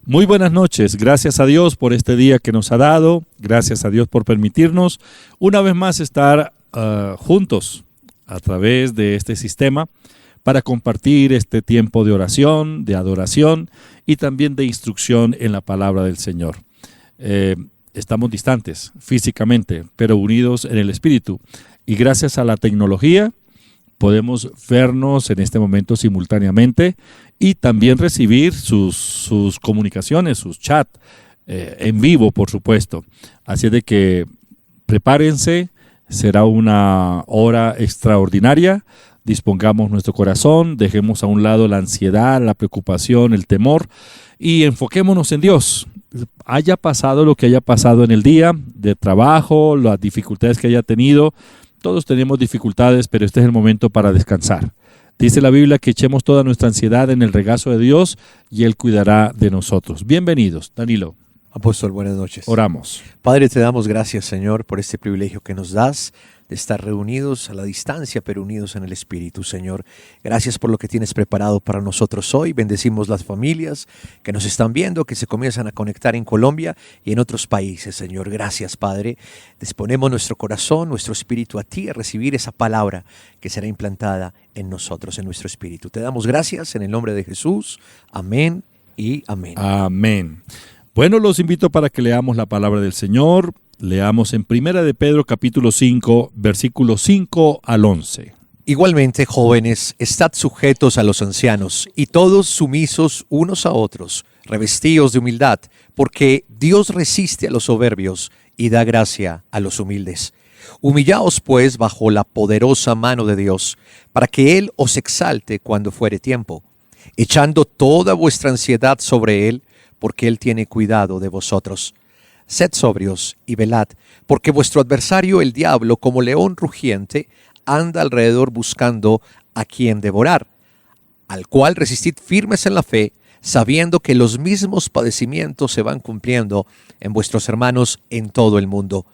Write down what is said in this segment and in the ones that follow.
Muy buenas noches, gracias a Dios por este día que nos ha dado, gracias a Dios por permitirnos una vez más estar juntos a través de este sistema para compartir este tiempo de oración, de adoración y también de instrucción en la palabra del Señor. Estamos distantes físicamente, pero unidos en el Espíritu, y gracias a la tecnología podemos vernos en este momento simultáneamente y también recibir sus comunicaciones, sus chats en vivo, por supuesto. Así de que prepárense, será una hora extraordinaria. Dispongamos nuestro corazón, dejemos a un lado la ansiedad, la preocupación, el temor y enfoquémonos en Dios. Haya pasado lo que haya pasado en el día de trabajo, las dificultades que haya tenido. Todos tenemos dificultades, pero este es el momento para descansar. Dice la Biblia que echemos toda nuestra ansiedad en el regazo de Dios y Él cuidará de nosotros. Bienvenidos, Danilo. Apóstol, buenas noches. Oramos. Padre, te damos gracias, Señor, por este privilegio que nos das de estar reunidos a la distancia, pero unidos en el Espíritu, Señor. Gracias por lo que tienes preparado para nosotros hoy. Bendecimos las familias que nos están viendo, que se comienzan a conectar en Colombia y en otros países, Señor. Gracias, Padre. Disponemos nuestro corazón, nuestro espíritu a ti, a recibir esa palabra que será implantada en nosotros, en nuestro espíritu. Te damos gracias en el nombre de Jesús. Amén y amén. Amén. Bueno, los invito para que leamos la palabra del Señor. Leamos en Primera de Pedro capítulo 5, versículos 5 al 11. Igualmente, jóvenes, estad sujetos a los ancianos, y todos sumisos unos a otros, revestidos de humildad, porque Dios resiste a los soberbios y da gracia a los humildes. Humillaos, pues, bajo la poderosa mano de Dios, para que Él os exalte cuando fuere tiempo, echando toda vuestra ansiedad sobre Él, porque Él tiene cuidado de vosotros. Sed sobrios y velad, porque vuestro adversario el diablo, como león rugiente, anda alrededor buscando a quien devorar, al cual resistid firmes en la fe, sabiendo que los mismos padecimientos se van cumpliendo en vuestros hermanos en todo el mundo.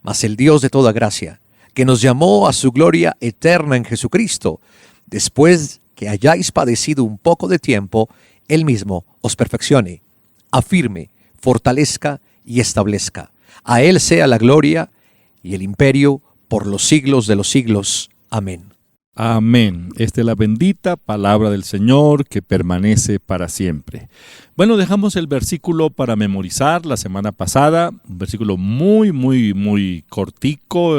Mas el Dios de toda gracia, que nos llamó a su gloria eterna en Jesucristo, después que hayáis padecido un poco de tiempo, Él mismo os perfeccione, afirme, fortalezca y establezca. A Él sea la gloria y el imperio por los siglos de los siglos. Amén. Amén. Esta es la bendita palabra del Señor que permanece para siempre. Bueno, dejamos el versículo para memorizar la semana pasada, un versículo muy cortico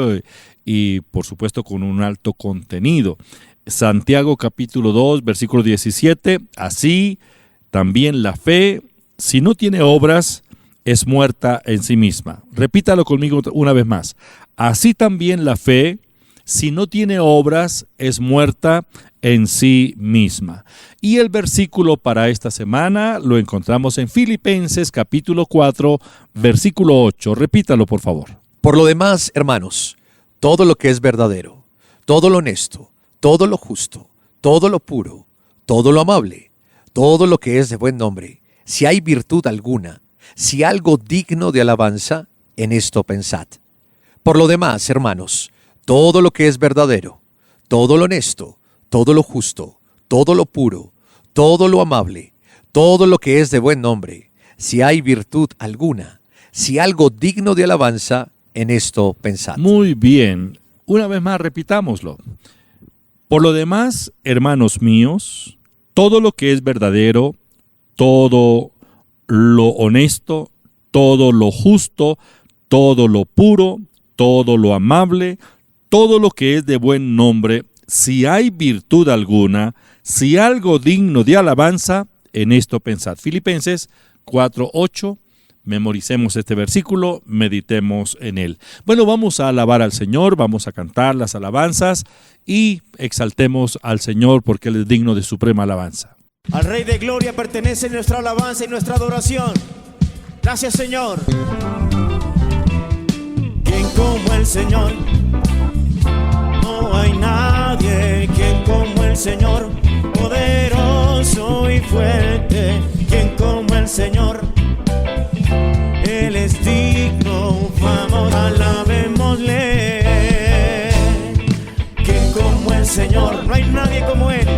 y por supuesto con un alto contenido. Santiago capítulo 2, versículo 17, así también la fe, si no tiene obras, es muerta en sí misma. Repítalo conmigo una vez más. Así también la fe, si no tiene obras, es muerta en sí misma. Y el versículo para esta semana lo encontramos en Filipenses capítulo 4, versículo 8. Repítalo, por favor. Por lo demás, hermanos, todo lo que es verdadero, todo lo honesto, todo lo justo, todo lo puro, todo lo amable, todo lo que es de buen nombre, si hay virtud alguna, si algo digno de alabanza, en esto pensad. Por lo demás, hermanos, todo lo que es verdadero, todo lo honesto, todo lo justo, todo lo puro, todo lo amable, todo lo que es de buen nombre, si hay virtud alguna, si algo digno de alabanza, en esto pensad. Muy bien. Una vez más, repitámoslo. Por lo demás, hermanos míos, todo lo que es verdadero, todo lo honesto, todo lo justo, todo lo puro, todo lo amable, todo lo que es de buen nombre, si hay virtud alguna, si algo digno de alabanza, en esto pensad. Filipenses 4:8, memoricemos este versículo, meditemos en él. Bueno, vamos a alabar al Señor, vamos a cantar las alabanzas y exaltemos al Señor porque Él es digno de suprema alabanza. Al Rey de Gloria pertenece nuestra alabanza y nuestra adoración. Gracias, Señor. ¿Quién como el Señor? No hay nadie. ¿Quién como el Señor? Poderoso y fuerte. ¿Quién como el Señor? Él es digno. Vamos, alabémosle. ¿Quién como el Señor? No hay nadie como Él.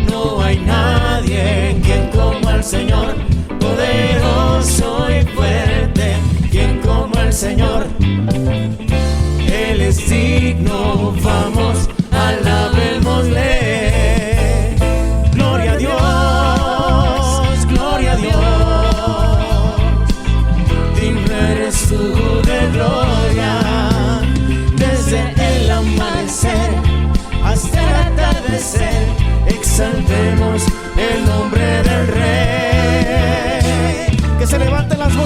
No hay nadie. ¿Quién como el Señor? Poderoso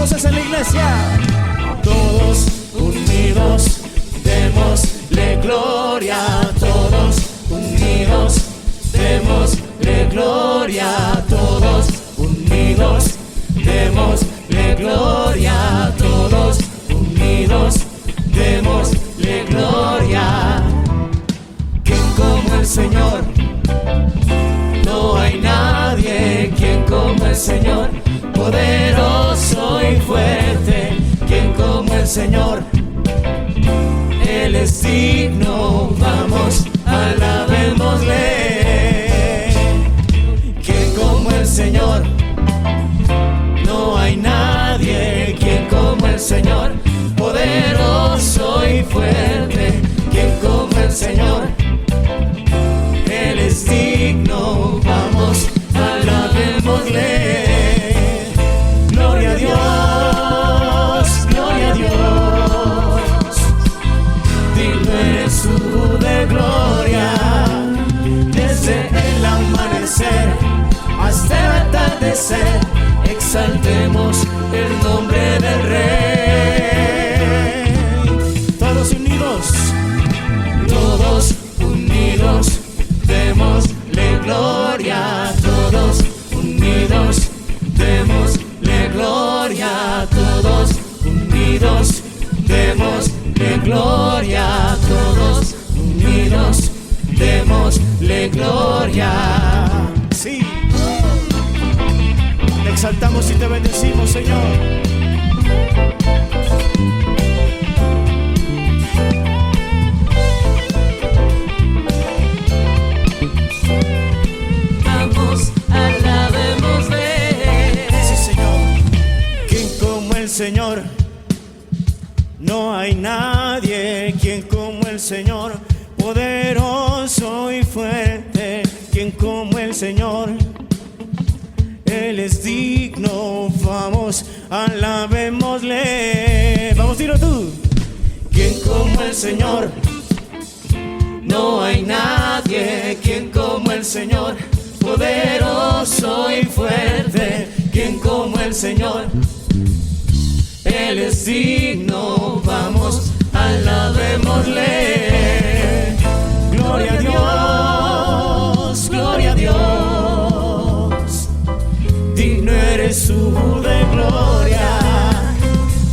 todos es en la iglesia. Todos unidos, démosle gloria. Todos unidos, démosle gloria. Todos unidos, démosle gloria. Todos unidos, démosle gloria. ¿Quién como el Señor? No hay nadie. ¿Quién como el Señor? Poderoso y fuerte. ¿Quién como el Señor? Él es digno. Vamos, alabémosle. ¿Quién como el Señor? No hay nadie. ¿Quién como el Señor? Poderoso y fuerte. ¿Quién como el Señor? Él es digno. Vamos, alabémosle. Gloria a Dios, gloria a Dios. Digno es su de gloria. Desde el amanecer hasta el atardecer, exaltemos el nombre del Rey. Todos unidos, todos unidos, démosle gloria. Todos unidos, démosle gloria. Todos unidos, démosle gloria. Todos unidos, démosle gloria. Sí, te exaltamos y te bendecimos, Señor. Señor, no hay nadie. Quien como el Señor, poderoso y fuerte. Quien como el Señor, Él es digno. Vamos, alabémosle. Vamos, dilo tú. Quien como el Señor, no hay nadie. Quien como el Señor, poderoso y fuerte. Quien como el Señor, Él es digno. Vamos, alabémosle. Gloria a Dios, gloria a Dios. Digno eres su de gloria.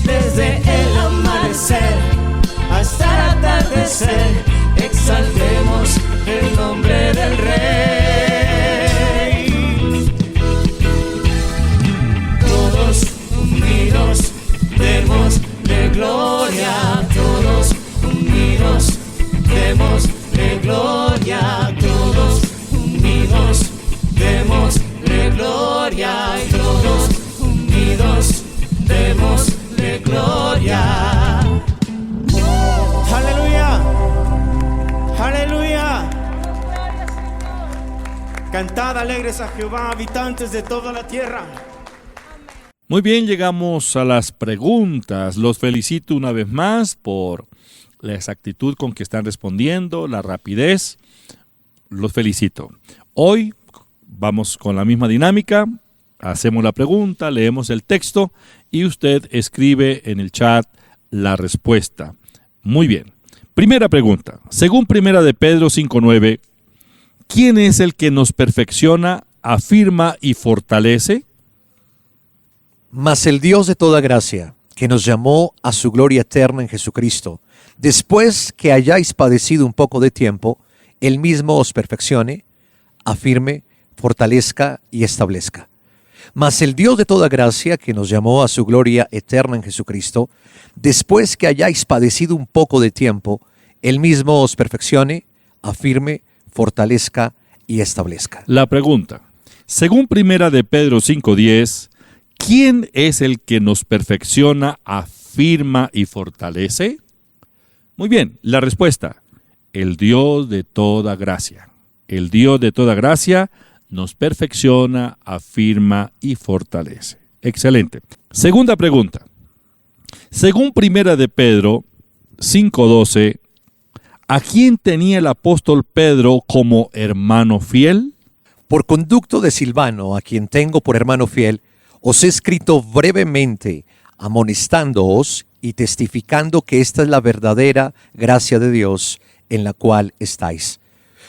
Desde el amanecer hasta el atardecer, exaltemos el nombre del Rey. Todos unidos, démosle gloria. Todos unidos, démosle gloria. Todos unidos, démosle gloria. Todos unidos, démosle gloria. Aleluya, aleluya. Cantad alegres a Jehová, habitantes de toda la tierra. Muy bien, llegamos a las preguntas. Los felicito una vez más por la exactitud con que están respondiendo, la rapidez. Los felicito. Hoy vamos con la misma dinámica. Hacemos la pregunta, leemos el texto y usted escribe en el chat la respuesta. Muy bien. Primera pregunta. Según Primera de Pedro 5:9, ¿quién es el que nos perfecciona, afirma y fortalece? Mas el Dios de toda gracia, que nos llamó a su gloria eterna en Jesucristo, después que hayáis padecido un poco de tiempo, Él mismo os perfeccione, afirme, fortalezca y establezca. Mas el Dios de toda gracia, que nos llamó a su gloria eterna en Jesucristo, después que hayáis padecido un poco de tiempo, Él mismo os perfeccione, afirme, fortalezca y establezca. La pregunta. Según Primera de Pedro 5:10, ¿quién es el que nos perfecciona, afirma y fortalece? Muy bien, la respuesta. El Dios de toda gracia. El Dios de toda gracia nos perfecciona, afirma y fortalece. Excelente. Segunda pregunta. Según Primera de Pedro 5:12, ¿a quién tenía el apóstol Pedro como hermano fiel? Por conducto de Silvano, a quien tengo por hermano fiel, os he escrito brevemente amonestándoos y testificando que esta es la verdadera gracia de Dios en la cual estáis.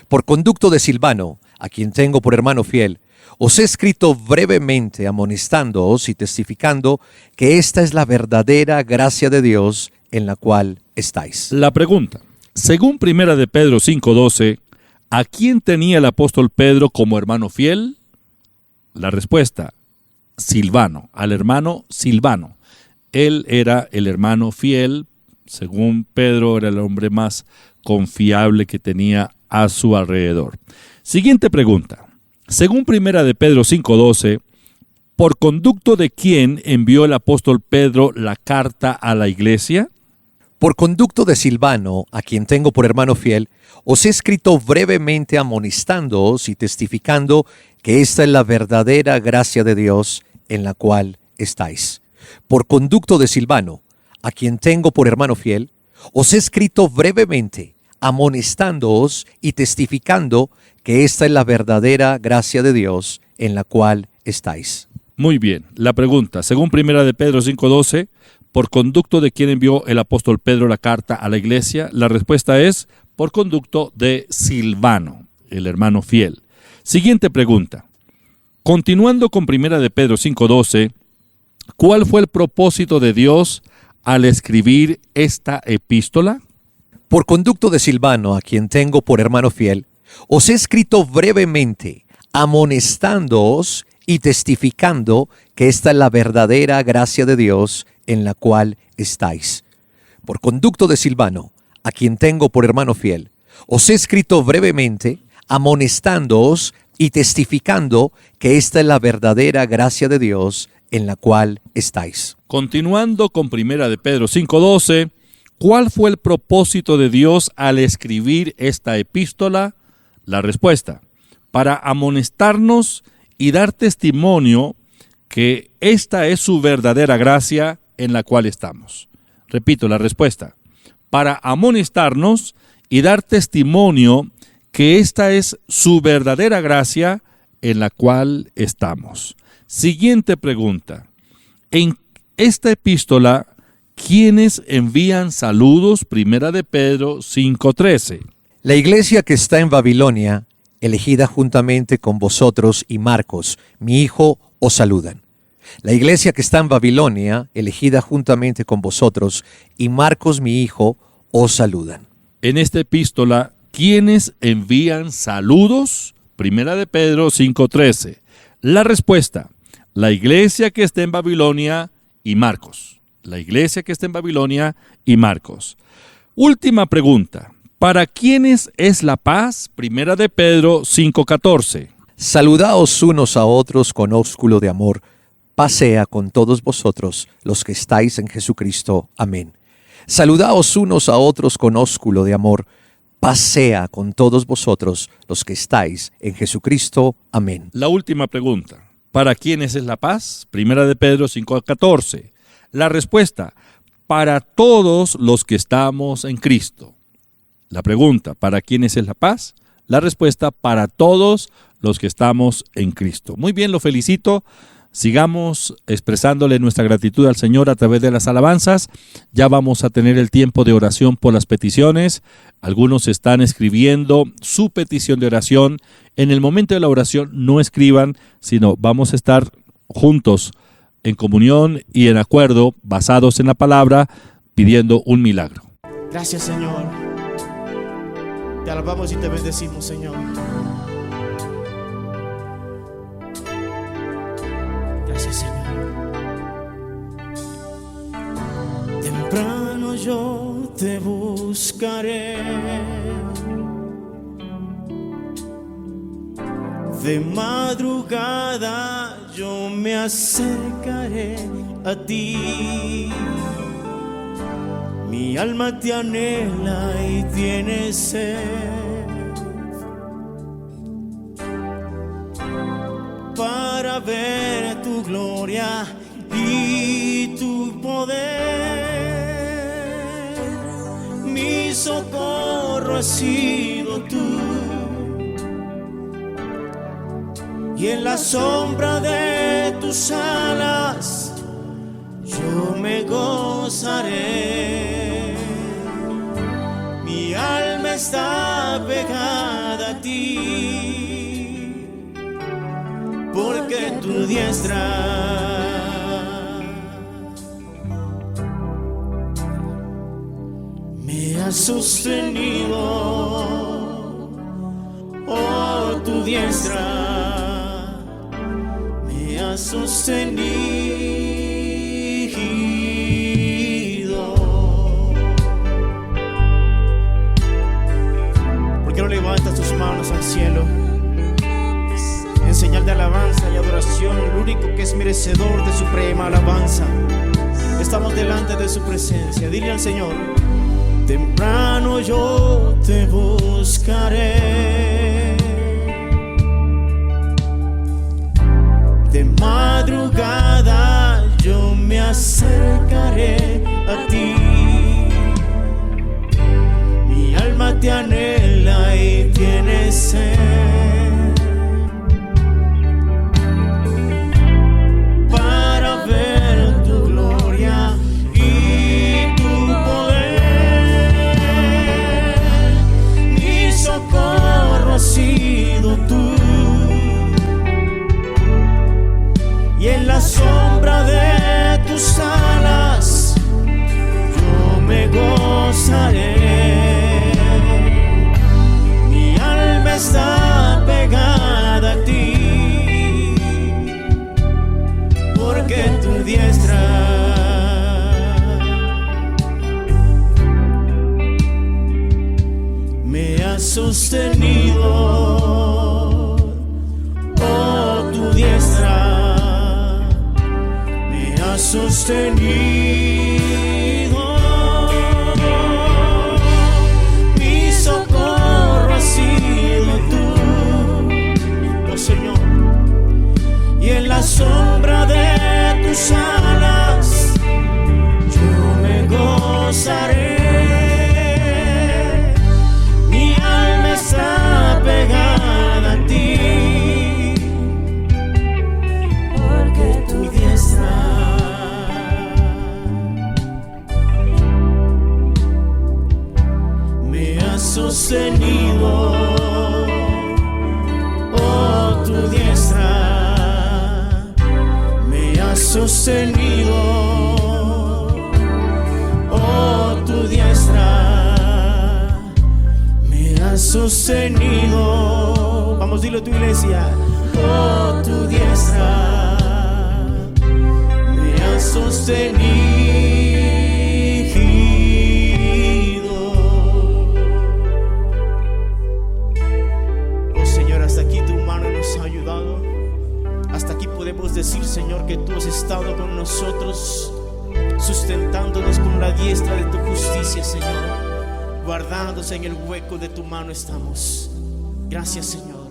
Por conducto de Silvano, a quien tengo por hermano fiel, os he escrito brevemente amonestándoos y testificando que esta es la verdadera gracia de Dios en la cual estáis. La pregunta, según Primera de Pedro 5:12, ¿a quién tenía el apóstol Pedro como hermano fiel? La respuesta, Silvano, al hermano Silvano. Él era el hermano fiel, según Pedro era el hombre más confiable que tenía a su alrededor. Siguiente pregunta. Según Primera de Pedro 5:12, ¿por conducto de quién envió el apóstol Pedro la carta a la iglesia? Por conducto de Silvano, a quien tengo por hermano fiel, os he escrito brevemente amonestándoos y testificando que esta es la verdadera gracia de Dios en la cual estáis. Por conducto de Silvano, a quien tengo por hermano fiel, os he escrito brevemente amonestándoos y testificando que esta es la verdadera gracia de Dios en la cual estáis. Muy bien. La pregunta, según Primera de Pedro 5:12, ¿por conducto de quién envió el apóstol Pedro la carta a la iglesia? La respuesta es por conducto de Silvano, el hermano fiel. Siguiente pregunta. Continuando con Primera de Pedro 5:12, ¿cuál fue el propósito de Dios al escribir esta epístola? Por conducto de Silvano, a quien tengo por hermano fiel, os he escrito brevemente, amonestándoos y testificando que esta es la verdadera gracia de Dios en la cual estáis. Por conducto de Silvano, a quien tengo por hermano fiel, os he escrito brevemente, amonestándoos y testificando que esta es la verdadera gracia de Dios en la cual estáis. Continuando con Primera de Pedro 5:12, ¿cuál fue el propósito de Dios al escribir esta epístola? La respuesta, para amonestarnos y dar testimonio que esta es su verdadera gracia en la cual estamos. Repito la respuesta, para amonestarnos y dar testimonio que esta es su verdadera gracia en la cual estamos. Siguiente pregunta. En esta epístola, ¿quiénes envían saludos? Primera de Pedro 5:13. La iglesia que está en Babilonia, elegida juntamente con vosotros y Marcos, mi hijo, os saludan. La iglesia que está en Babilonia, elegida juntamente con vosotros y Marcos, mi hijo, os saludan. En esta epístola, ¿quiénes envían saludos? Primera de Pedro 5:13. La respuesta, la iglesia que está en Babilonia y Marcos. La iglesia que está en Babilonia y Marcos. Última pregunta. ¿Para quiénes es la paz? Primera de Pedro 5:14. Saludaos unos a otros con ósculo de amor. Paz sea con todos vosotros los que estáis en Jesucristo. Amén. Saludaos unos a otros con ósculo de amor. Paz sea con todos vosotros los que estáis en Jesucristo. Amén. La última pregunta. ¿Para quiénes es la paz? Primera de Pedro 5:14. La respuesta, para todos los que estamos en Cristo. La pregunta, ¿para quiénes es la paz? La respuesta, para todos los que estamos en Cristo. Muy bien, lo felicito. Sigamos expresándole nuestra gratitud al Señor a través de las alabanzas. Ya vamos a tener el tiempo de oración por las peticiones. Algunos están escribiendo su petición de oración. En el momento de la oración no escriban, sino vamos a estar juntos en comunión y en acuerdo, basados en la palabra, pidiendo un milagro. Gracias, Señor. Te alabamos y te bendecimos, Señor. Gracias, Señor. Temprano yo te buscaré, de madrugada yo me acercaré a ti. Mi alma te anhela y tiene sed, para ver tu gloria y tu poder. Mi socorro has sido tú, y en la sombra de tus alas yo me gozaré. Mi alma está pegada a ti, porque tu diestra me ha sostenido. Oh, tu diestra me ha sostenido. ¿Por qué no levantas tus manos al cielo en señal de alabanza y adoración? El único que es merecedor de suprema alabanza. Estamos delante de su presencia. Dile al Señor: temprano yo te buscaré, de madrugada yo me acercaré a ti. Mi alma te anhela y tiene sed, para ver tu gloria y tu poder. Mi socorro ha sido tú, y en la sombra de tus alas yo me gozaré. Mi alma está pegada a ti, porque tu diestra me ha sostenido. Oh, tu diestra me ha sostenido. Mi socorro ha sido tú, oh Señor, y en la sombra de tus alas yo me gozaré. Mi alma está pegada a ti, porque tu diestra me ha sostenido. Oh, tu diestra me ha sostenido. Oh, tu diestra me ha sostenido. Vamos, dilo tu iglesia. Oh, tu diestra me ha sostenido. Oh Señor, hasta aquí tu mano nos ha ayudado. Hasta aquí podemos decir, Señor, que tú has estado con nosotros, sustentándonos con la diestra de tu justicia, Señor. Guardados en el hueco de tu mano estamos. Gracias, Señor.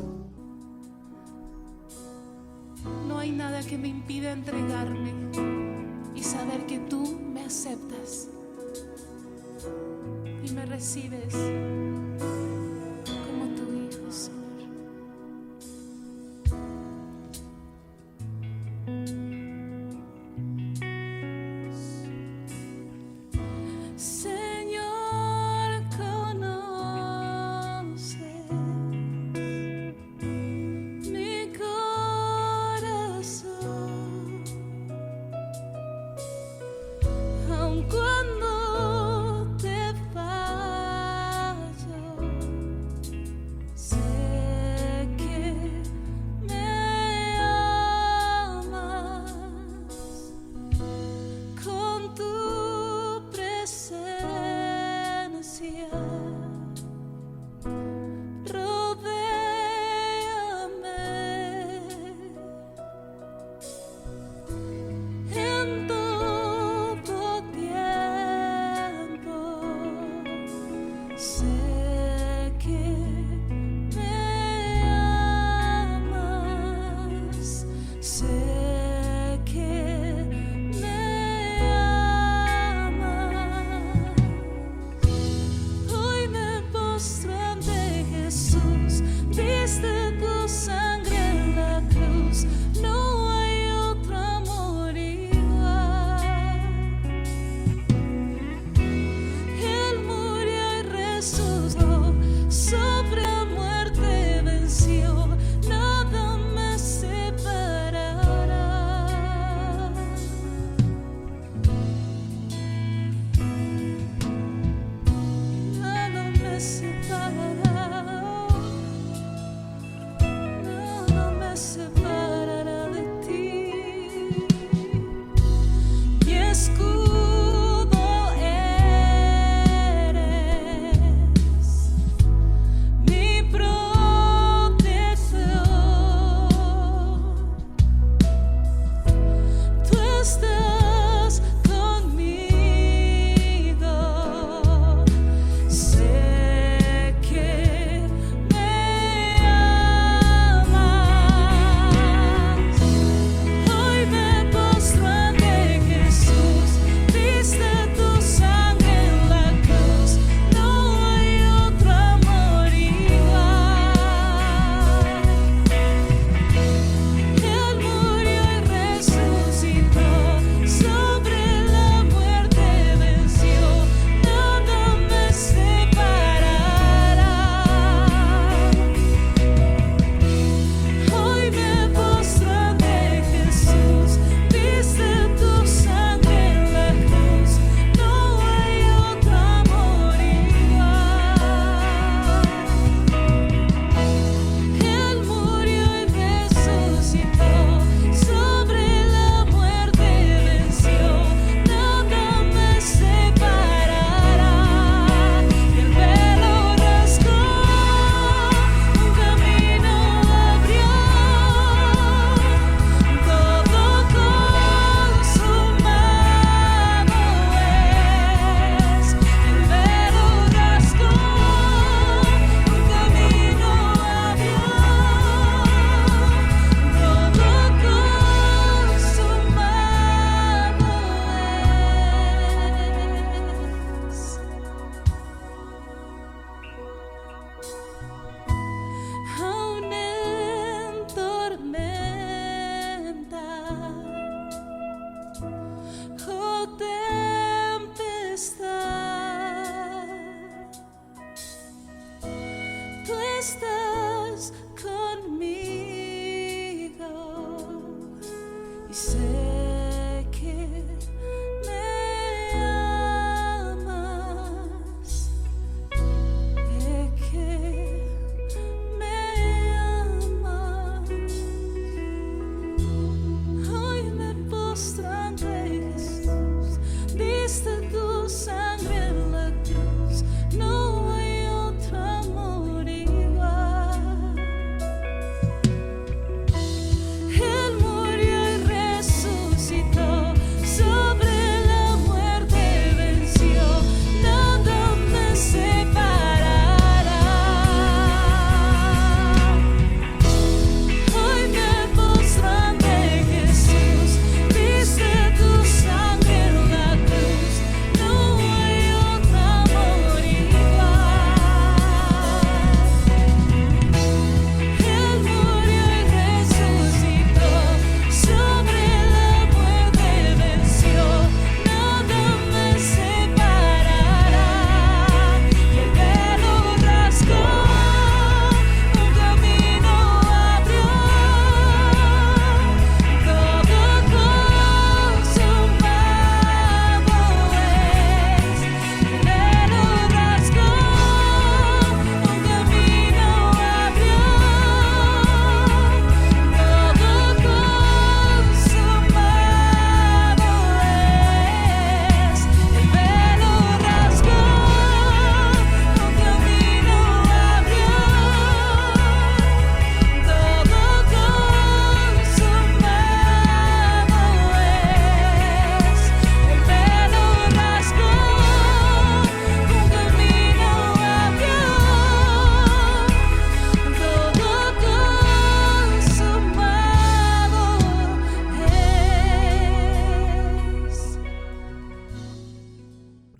No hay nada que me impida entregarme y saber que tú me aceptas y me recibes como tu hijo, Señor. Señor, conoces mi corazón, aun cuando te fallo, sé que me amas con tu presencia. Rodéame en todo tiempo.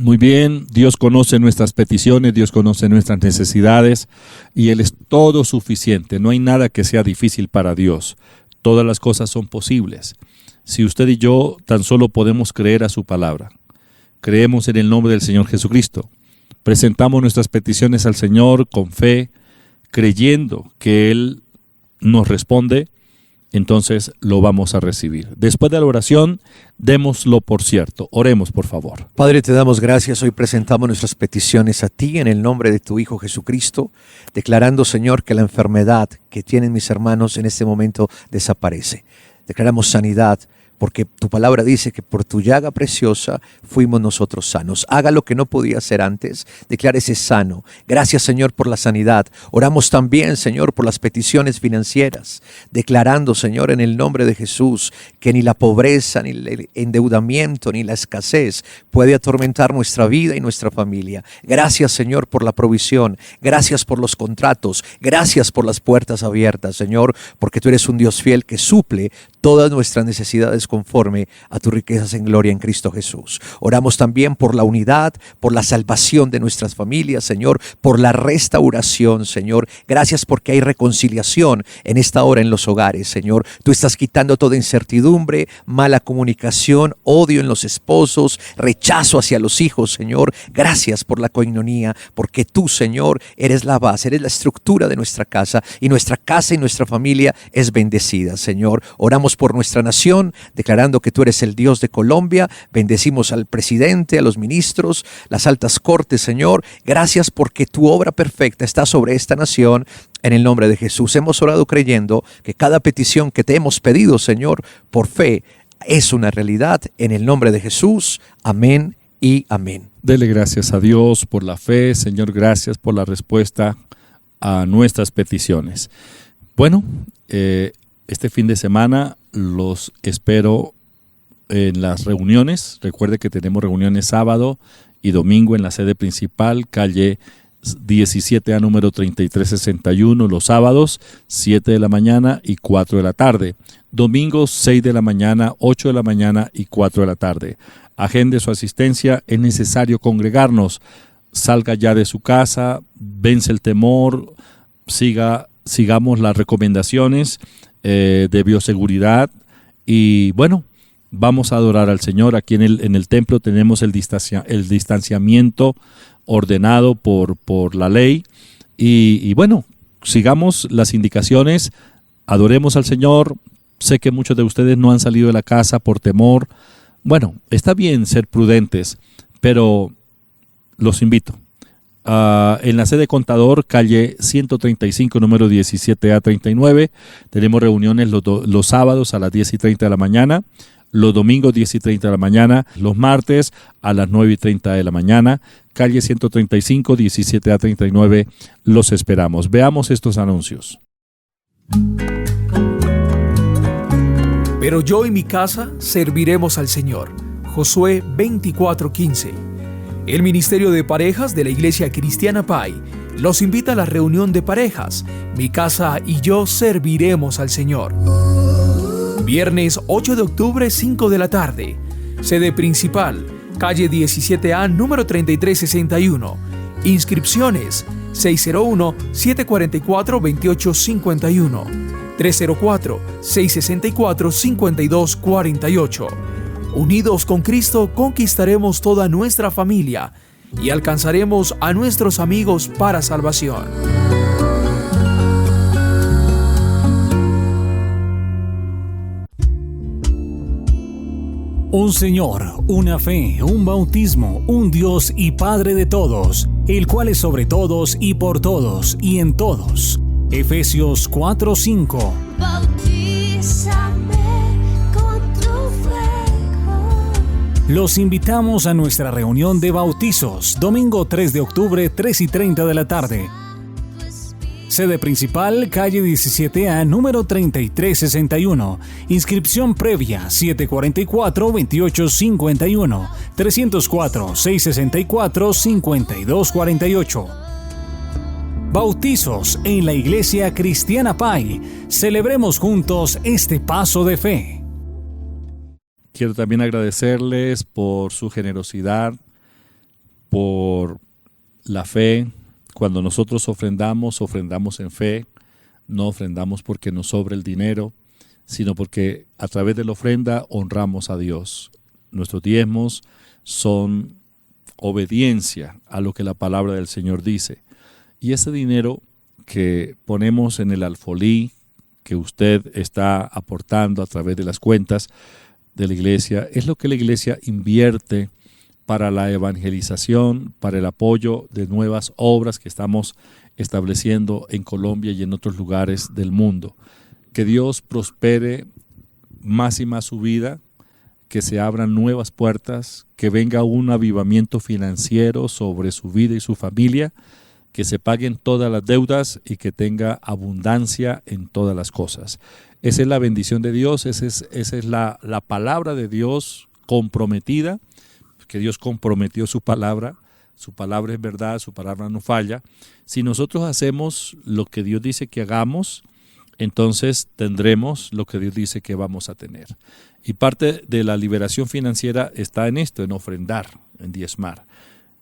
Muy bien, Dios conoce nuestras peticiones, Dios conoce nuestras necesidades y Él es todo suficiente. No hay nada que sea difícil para Dios. Todas las cosas son posibles. Si usted y yo tan solo podemos creer a su palabra, creemos en el nombre del Señor Jesucristo, presentamos nuestras peticiones al Señor con fe, creyendo que Él nos responde, entonces lo vamos a recibir. Después de la oración, démoslo por cierto. Oremos, por favor. Padre, te damos gracias. Hoy presentamos nuestras peticiones a ti en el nombre de tu Hijo Jesucristo, declarando, Señor, que la enfermedad que tienen mis hermanos en este momento desaparece. Declaramos sanidad porque tu palabra dice que por tu llaga preciosa fuimos nosotros sanos. Haga lo que no podía hacer antes, declárese sano. Gracias, Señor, por la sanidad. Oramos también, Señor, por las peticiones financieras, declarando, Señor, en el nombre de Jesús, que ni la pobreza, ni el endeudamiento, ni la escasez puede atormentar nuestra vida y nuestra familia. Gracias, Señor, por la provisión. Gracias por los contratos. Gracias por las puertas abiertas, Señor, porque tú eres un Dios fiel que suple todas nuestras necesidades conforme a tus riquezas en gloria en Cristo Jesús. Oramos también por la unidad, por la salvación de nuestras familias, Señor, por la restauración, Señor. Gracias porque hay reconciliación en esta hora en los hogares, Señor. Tú estás quitando toda incertidumbre, mala comunicación, odio en los esposos, rechazo hacia los hijos, Señor. Gracias por la coinonía, porque tú, Señor, eres la base, eres la estructura de nuestra casa y nuestra familia es bendecida, Señor. Oramos por nuestra nación, declarando que tú eres el Dios de Colombia. Bendecimos al presidente, a los ministros, las altas cortes, Señor. Gracias porque tu obra perfecta está sobre esta nación. En el nombre de Jesús hemos orado creyendo que cada petición que te hemos pedido, Señor, por fe, es una realidad. En el nombre de Jesús, amén y amén. Dele gracias a Dios por la fe. Señor, gracias por la respuesta a nuestras peticiones. Bueno, este fin de semana los espero en las reuniones. Recuerde que tenemos reuniones sábado y domingo en la sede principal, calle 17A, número 3361, los sábados, 7 de la mañana y 4 de la tarde. Domingos, 6 de la mañana, 8 de la mañana y 4 de la tarde. Agende su asistencia, es necesario congregarnos. Salga ya de su casa, vence el temor, sigamos las recomendaciones de bioseguridad y bueno, vamos a adorar al Señor. Aquí en el templo tenemos el distanciamiento ordenado por la ley y bueno, sigamos las indicaciones, adoremos al Señor. Sé que muchos de ustedes no han salido de la casa por temor. Bueno, está bien ser prudentes, pero los invito. En la sede Contador, calle 135, número 17A39. Tenemos reuniones los sábados a las 10:30 de la mañana, los domingos 10:30 de la mañana, los martes a las 9:30 de la mañana. Calle 135, 17A39. Los esperamos. Veamos estos anuncios. Pero yo y mi casa serviremos al Señor. Josué 24:15. El Ministerio de Parejas de la Iglesia Cristiana Pai los invita a la reunión de parejas. Mi casa y yo serviremos al Señor. Viernes 8 de octubre, 5 de la tarde. Sede principal, calle 17A, número 3361. Inscripciones 601-744-2851. 304-664-5248. Unidos con Cristo conquistaremos toda nuestra familia y alcanzaremos a nuestros amigos para salvación. Un Señor, una fe, un bautismo, un Dios y Padre de todos, el cual es sobre todos y por todos y en todos. Efesios 4:5. Bautízame con tu fuego. Los invitamos a nuestra reunión de bautizos, domingo 3 de octubre, 3:30 de la tarde. Sede principal, calle 17A, número 3361. Inscripción previa, 744-2851. 304-664-5248. Bautizos en la Iglesia Cristiana Pai. Celebremos juntos este paso de fe. Quiero también agradecerles por su generosidad, por la fe. Cuando nosotros ofrendamos en fe, no ofrendamos porque nos sobra el dinero, sino porque a través de la ofrenda honramos a Dios. Nuestros diezmos son obediencia a lo que la palabra del Señor dice. Y ese dinero que ponemos en el alfolí, que usted está aportando a través de las cuentas de la iglesia, es lo que la iglesia invierte para la evangelización, para el apoyo de nuevas obras que estamos estableciendo en Colombia y en otros lugares del mundo. Que Dios prospere más y más su vida, que se abran nuevas puertas, que venga un avivamiento financiero sobre su vida y su familia, que se paguen todas las deudas y que tenga abundancia en todas las cosas. Esa es la bendición de Dios, esa es la palabra de Dios comprometida, que Dios comprometió su palabra es verdad, su palabra no falla. Si nosotros hacemos lo que Dios dice que hagamos, entonces tendremos lo que Dios dice que vamos a tener. Y parte de la liberación financiera está en esto, en ofrendar, en diezmar.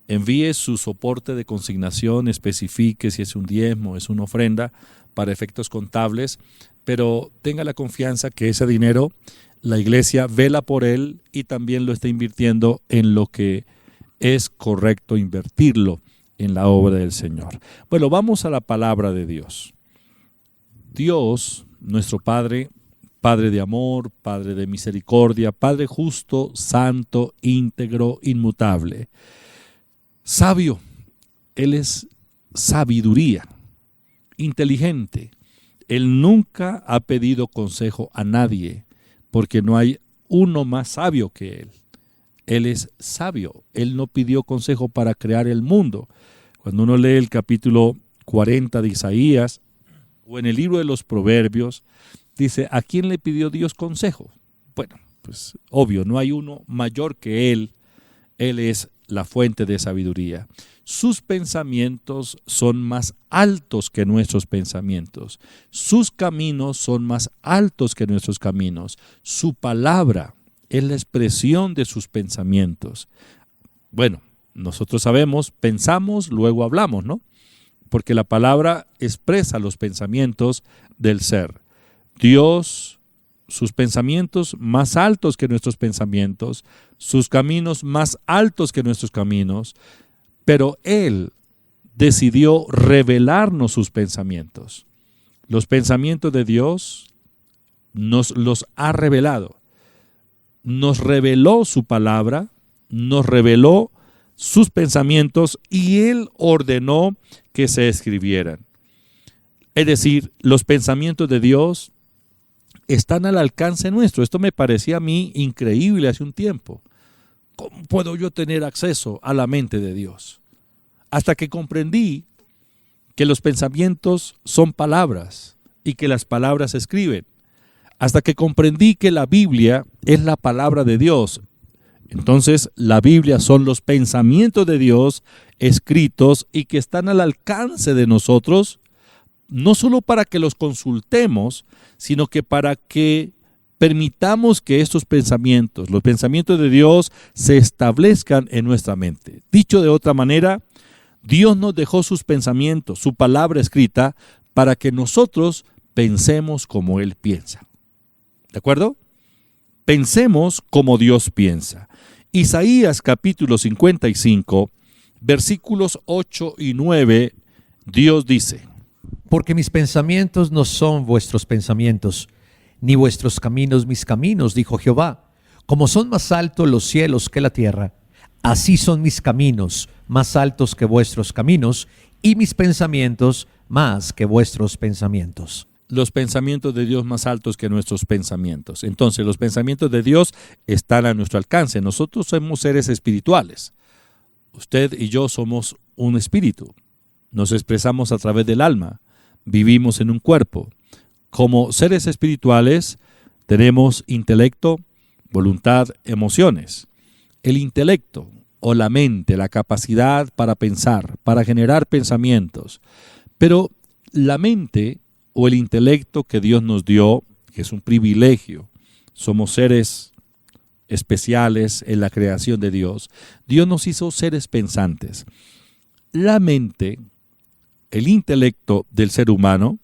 Envíe su soporte de consignación, especifique si es un diezmo, es una ofrenda para efectos contables, pero tenga la confianza que ese dinero la iglesia vela por él y también lo está invirtiendo en lo que es correcto invertirlo en la obra del Señor. Bueno, vamos a la palabra de Dios. Dios, nuestro Padre, Padre de amor, Padre de misericordia, Padre justo, santo, íntegro, inmutable. Sabio, Él es sabiduría, inteligente. Él nunca ha pedido consejo a nadie, porque no hay uno más sabio que Él. Él es sabio. Él no pidió consejo para crear el mundo. Cuando uno lee el capítulo 40 de Isaías, o en el libro de los Proverbios, dice, ¿a quién le pidió Dios consejo? Bueno, pues obvio, no hay uno mayor que Él. Él es la fuente de sabiduría. Sus pensamientos son más altos que nuestros pensamientos. Sus caminos son más altos que nuestros caminos. Su palabra es la expresión de sus pensamientos. Bueno, nosotros sabemos, pensamos, luego hablamos, ¿no? Porque la palabra expresa los pensamientos del ser. Dios, sus pensamientos más altos que nuestros pensamientos, sus caminos más altos que nuestros caminos, pero Él decidió revelarnos sus pensamientos. Los pensamientos de Dios nos los ha revelado. Nos reveló su palabra, nos reveló sus pensamientos y Él ordenó que se escribieran. Es decir, los pensamientos de Dios están al alcance nuestro. Esto me parecía a mí increíble hace un tiempo. ¿Cómo puedo yo tener acceso a la mente de Dios? Hasta que comprendí que los pensamientos son palabras y que las palabras se escriben. Hasta que comprendí que la Biblia es la palabra de Dios. Entonces, la Biblia son los pensamientos de Dios escritos y que están al alcance de nosotros, no solo para que los consultemos, sino que para que permitamos que estos pensamientos, los pensamientos de Dios, se establezcan en nuestra mente. Dicho de otra manera, Dios nos dejó sus pensamientos, su palabra escrita, para que nosotros pensemos como Él piensa. ¿De acuerdo? Pensemos como Dios piensa. Isaías capítulo 55, versículos 8 y 9, Dios dice: Porque mis pensamientos no son vuestros pensamientos, ni vuestros caminos mis caminos, dijo Jehová. Como son más altos los cielos que la tierra, así son mis caminos más altos que vuestros caminos, y mis pensamientos más que vuestros pensamientos. Los pensamientos de Dios más altos que nuestros pensamientos. Entonces, los pensamientos de Dios están a nuestro alcance. Nosotros somos seres espirituales. Usted y yo somos un espíritu. Nos expresamos a través del alma. Vivimos en un cuerpo. Como seres espirituales, tenemos intelecto, voluntad, emociones. El intelecto o la mente, la capacidad para pensar, para generar pensamientos. Pero la mente o el intelecto que Dios nos dio, que es un privilegio, somos seres especiales en la creación de Dios. Dios nos hizo seres pensantes. La mente, el intelecto del ser humano,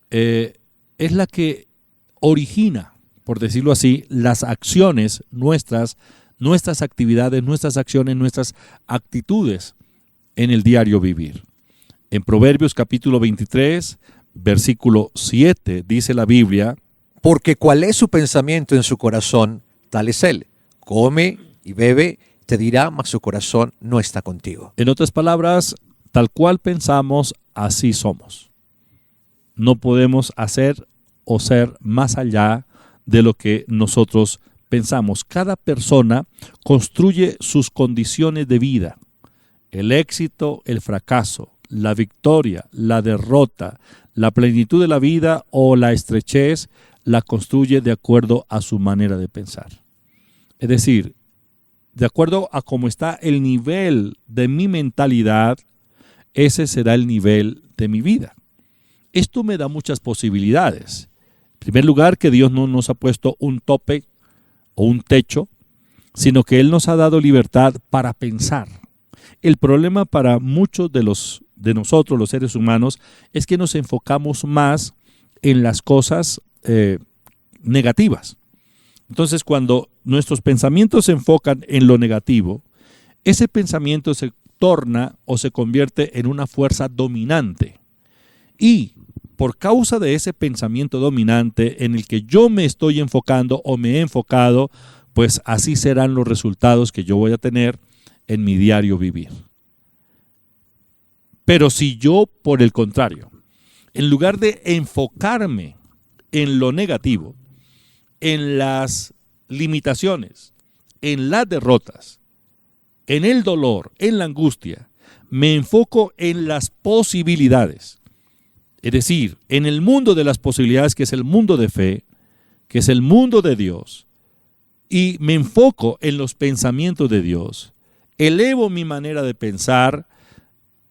es la que origina, por decirlo así, las acciones nuestras actividades, nuestras acciones, nuestras actitudes en el diario vivir. En Proverbios capítulo 23, versículo 7, dice la Biblia: Porque cuál es su pensamiento en su corazón, tal es él. Come y bebe, te dirá, mas su corazón no está contigo. En otras palabras, tal cual pensamos, así somos. No podemos hacer o ser más allá de lo que nosotros pensamos, cada persona construye sus condiciones de vida. El éxito, el fracaso, la victoria, la derrota, la plenitud de la vida o la estrechez, la construye de acuerdo a su manera de pensar. Es decir, de acuerdo a cómo está el nivel de mi mentalidad, ese será el nivel de mi vida. Esto me da muchas posibilidades. En primer lugar, que Dios no nos ha puesto un tope o un techo, sino que Él nos ha dado libertad para pensar. El problema para muchos de nosotros, los seres humanos, es que nos enfocamos más en las cosas negativas. Entonces, cuando nuestros pensamientos se enfocan en lo negativo, ese pensamiento se torna o se convierte en una fuerza dominante. Y por causa de ese pensamiento dominante en el que yo me estoy enfocando o me he enfocado, pues así serán los resultados que yo voy a tener en mi diario vivir. Pero si yo, por el contrario, en lugar de enfocarme en lo negativo, en las limitaciones, en las derrotas, en el dolor, en la angustia, me enfoco en las posibilidades. Es decir, en el mundo de las posibilidades, que es el mundo de fe, que es el mundo de Dios, y me enfoco en los pensamientos de Dios, elevo mi manera de pensar,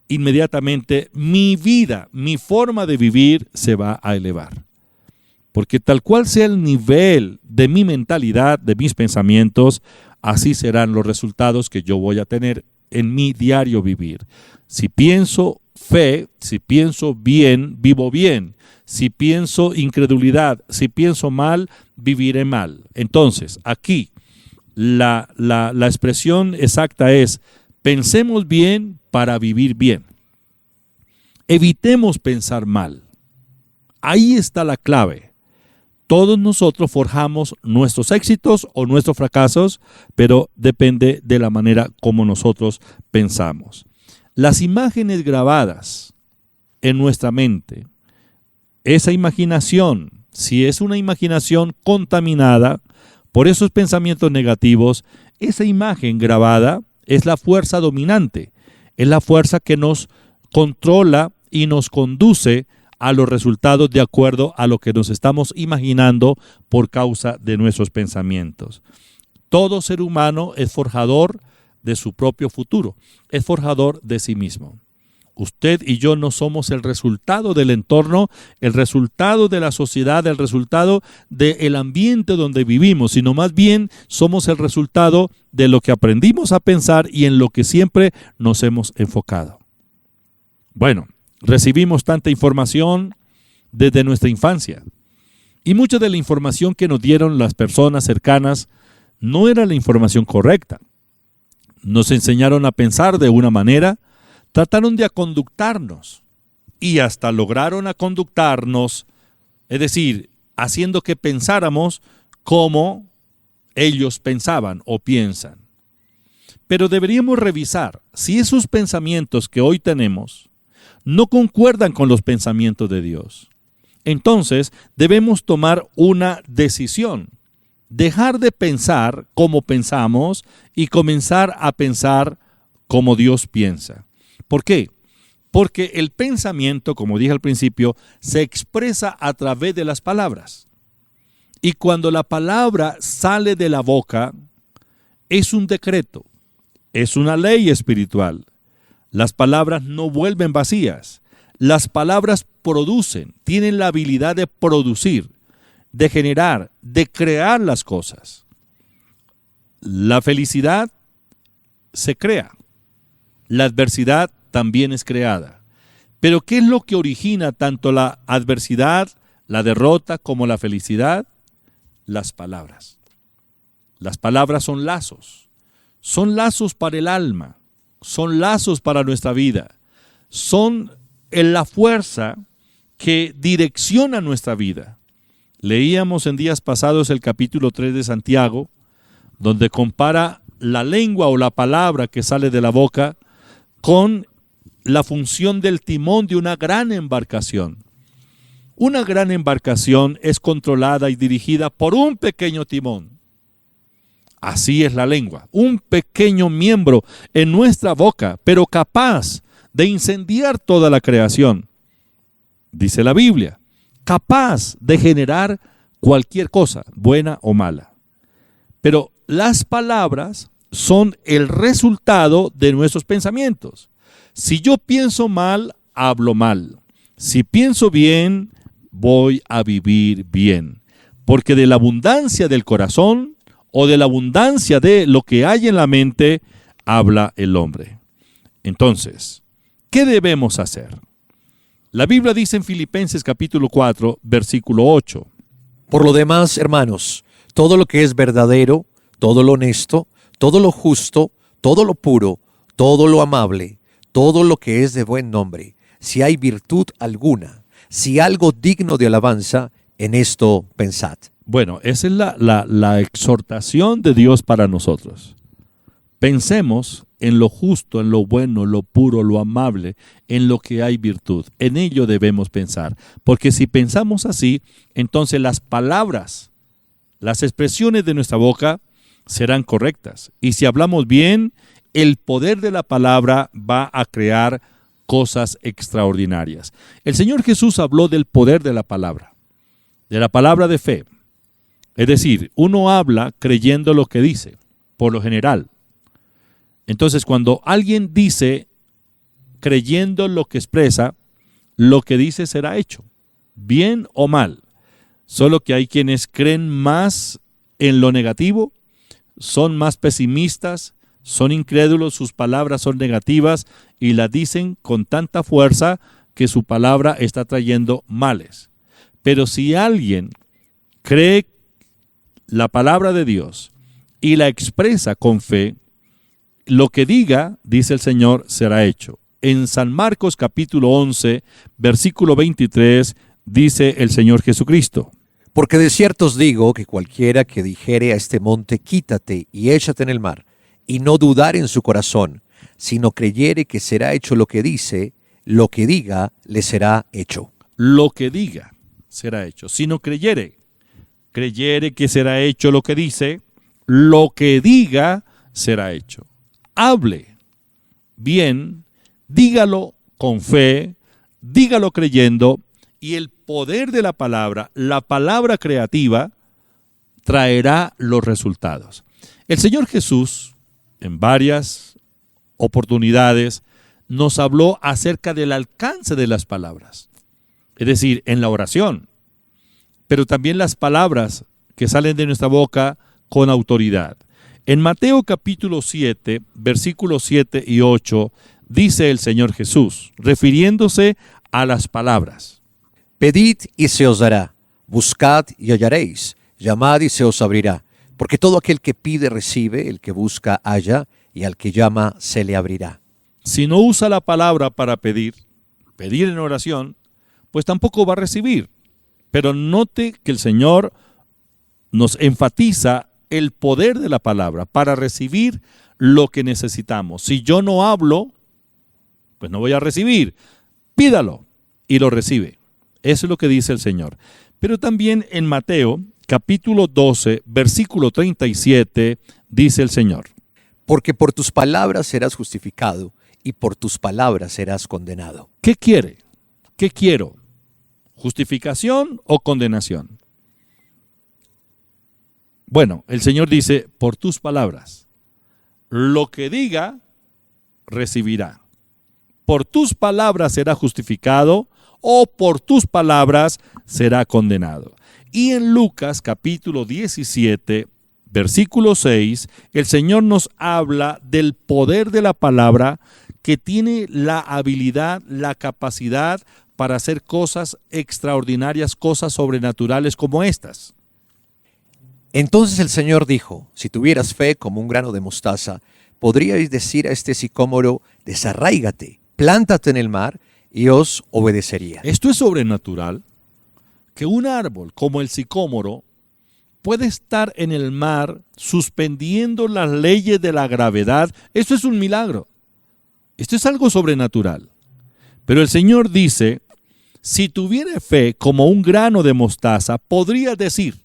inmediatamente mi vida, mi forma de vivir se va a elevar. Porque tal cual sea el nivel de mi mentalidad, de mis pensamientos, así serán los resultados que yo voy a tener en mi diario vivir. Si pienso fe, si pienso bien, vivo bien. Si pienso incredulidad, si pienso mal, viviré mal. Entonces, aquí la expresión exacta es: pensemos bien para vivir bien. Evitemos pensar mal. Ahí está la clave. Todos nosotros forjamos nuestros éxitos o nuestros fracasos, pero depende de la manera como nosotros pensamos. Las imágenes grabadas en nuestra mente, esa imaginación, si es una imaginación contaminada por esos pensamientos negativos, esa imagen grabada es la fuerza dominante, es la fuerza que nos controla y nos conduce a los resultados de acuerdo a lo que nos estamos imaginando por causa de nuestros pensamientos. Todo ser humano es forjador de su propio futuro, es forjador de sí mismo. Usted y yo no somos el resultado del entorno, el resultado de la sociedad, el resultado del ambiente donde vivimos, sino más bien somos el resultado de lo que aprendimos a pensar y en lo que siempre nos hemos enfocado. Bueno, recibimos tanta información desde nuestra infancia y mucha de la información que nos dieron las personas cercanas no era la información correcta. Nos enseñaron a pensar de una manera, trataron de aconductarnos y hasta lograron aconductarnos, es decir, haciendo que pensáramos como ellos pensaban o piensan. Pero deberíamos revisar si esos pensamientos que hoy tenemos no concuerdan con los pensamientos de Dios. Entonces debemos tomar una decisión, dejar de pensar como pensamos y comenzar a pensar como Dios piensa. ¿Por qué? Porque el pensamiento, como dije al principio, se expresa a través de las palabras. Y cuando la palabra sale de la boca, es un decreto, es una ley espiritual. Las palabras no vuelven vacías. Las palabras producen, tienen la habilidad de producir, de generar, de crear las cosas. La felicidad se crea. La adversidad también es creada. Pero ¿qué es lo que origina tanto la adversidad, la derrota como la felicidad? Las palabras. Las palabras son lazos para el alma, son lazos para nuestra vida, son la fuerza que direcciona nuestra vida. Leíamos en días pasados el capítulo 3 de Santiago, donde compara la lengua o la palabra que sale de la boca con la función del timón de una gran embarcación. Una gran embarcación es controlada y dirigida por un pequeño timón. Así es la lengua, un pequeño miembro en nuestra boca, pero capaz de incendiar toda la creación. Dice la Biblia, capaz de generar cualquier cosa, buena o mala. Pero las palabras son el resultado de nuestros pensamientos. Si yo pienso mal, hablo mal. Si pienso bien, voy a vivir bien. Porque de la abundancia del corazón o de la abundancia de lo que hay en la mente, habla el hombre. Entonces, ¿qué debemos hacer? La Biblia dice en Filipenses capítulo 4, versículo 8. Por lo demás, hermanos, todo lo que es verdadero, todo lo honesto, todo lo justo, todo lo puro, todo lo amable, todo lo que es de buen nombre, si hay virtud alguna, si algo digno de alabanza, en esto pensad. Bueno, esa es la exhortación de Dios para nosotros. Pensemos en lo justo, en lo bueno, lo puro, lo amable, en lo que hay virtud. En ello debemos pensar. Porque si pensamos así, entonces las palabras, las expresiones de nuestra boca serán correctas. Y si hablamos bien, el poder de la palabra va a crear cosas extraordinarias. El Señor Jesús habló del poder de la palabra de fe. Es decir, uno habla creyendo lo que dice, por lo general. Entonces, cuando alguien dice, creyendo lo que expresa, lo que dice será hecho, bien o mal. Solo que hay quienes creen más en lo negativo, son más pesimistas, son incrédulos, sus palabras son negativas y las dicen con tanta fuerza que su palabra está trayendo males. Pero si alguien cree la palabra de Dios y la expresa con fe, lo que diga, dice el Señor, será hecho. En San Marcos capítulo 11, versículo 23, dice el Señor Jesucristo. Porque de cierto os digo que cualquiera que dijere a este monte, quítate y échate en el mar, y no dudar en su corazón, sino creyere que será hecho lo que dice, lo que diga le será hecho. Lo que diga será hecho. Si no creyere que será hecho lo que dice, lo que diga será hecho. Hable bien, dígalo con fe, dígalo creyendo, y el poder de la palabra creativa, traerá los resultados. El Señor Jesús, en varias oportunidades, nos habló acerca del alcance de las palabras. Es decir, en la oración, pero también las palabras que salen de nuestra boca con autoridad. En Mateo capítulo 7, versículos 7 y 8, dice el Señor Jesús, refiriéndose a las palabras. Pedid y se os dará, buscad y hallaréis, llamad y se os abrirá. Porque todo aquel que pide recibe, el que busca halla, y al que llama se le abrirá. Si no usa la palabra para pedir en oración, pues tampoco va a recibir. Pero note que el Señor nos enfatiza el poder de la palabra para recibir lo que necesitamos. Si yo no hablo, pues no voy a recibir. Pídalo y lo recibe. Eso es lo que dice el Señor. Pero también en Mateo, capítulo 12, versículo 37, dice el Señor. Porque por tus palabras serás justificado, y por tus palabras serás condenado. ¿Qué quiere? ¿Qué quiero? ¿Justificación o condenación? Bueno, el Señor dice, por tus palabras. Lo que diga, recibirá. Por tus palabras será justificado o por tus palabras será condenado. Y en Lucas capítulo 17, versículo 6, el Señor nos habla del poder de la palabra que tiene la habilidad, la capacidad para hacer cosas extraordinarias, cosas sobrenaturales como estas. Entonces el Señor dijo, si tuvieras fe como un grano de mostaza, podríais decir a este sicómoro, desarráigate, plántate en el mar, y os obedecería. Esto es sobrenatural, que un árbol como el sicómoro puede estar en el mar suspendiendo las leyes de la gravedad. Esto es un milagro. Esto es algo sobrenatural. Pero el Señor dice, si tuviera fe como un grano de mostaza, podría decir,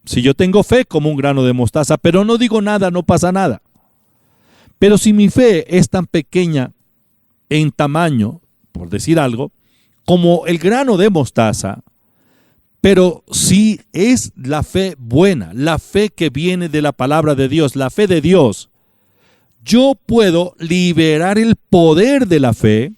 Si yo tengo fe como un grano de mostaza, pero no digo nada, no pasa nada. Pero si mi fe es tan pequeña en tamaño, por decir algo, como el grano de mostaza, pero si es la fe buena, la fe que viene de la palabra de Dios, la fe de Dios, yo puedo liberar el poder de la fe,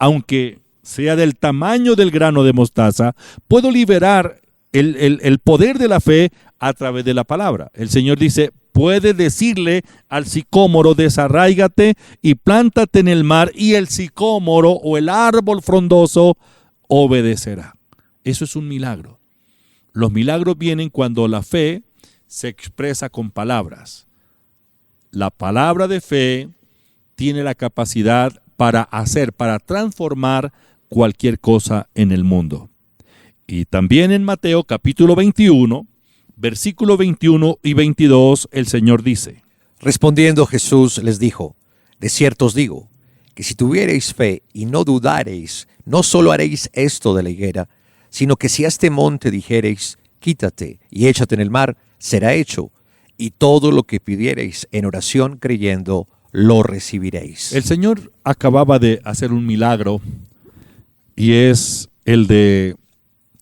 aunque sea del tamaño del grano de mostaza, puedo liberar el poder de la fe a través de la palabra. El Señor dice, puede decirle al sicómoro, desarráigate y plántate en el mar, y el sicómoro o el árbol frondoso obedecerá. Eso es un milagro. Los milagros vienen cuando la fe se expresa con palabras. La palabra de fe tiene la capacidad para hacer, para transformar cualquier cosa en el mundo. Y también en Mateo capítulo 21, versículo 21 y 22, el Señor dice: Respondiendo Jesús les dijo, de cierto os digo, que si tuviereis fe y no dudareis, no solo haréis esto de la higuera, sino que si a este monte dijereis, quítate y échate en el mar, será hecho, y todo lo que pidiereis en oración creyendo, lo recibiréis. El Señor acababa de hacer un milagro, y es el de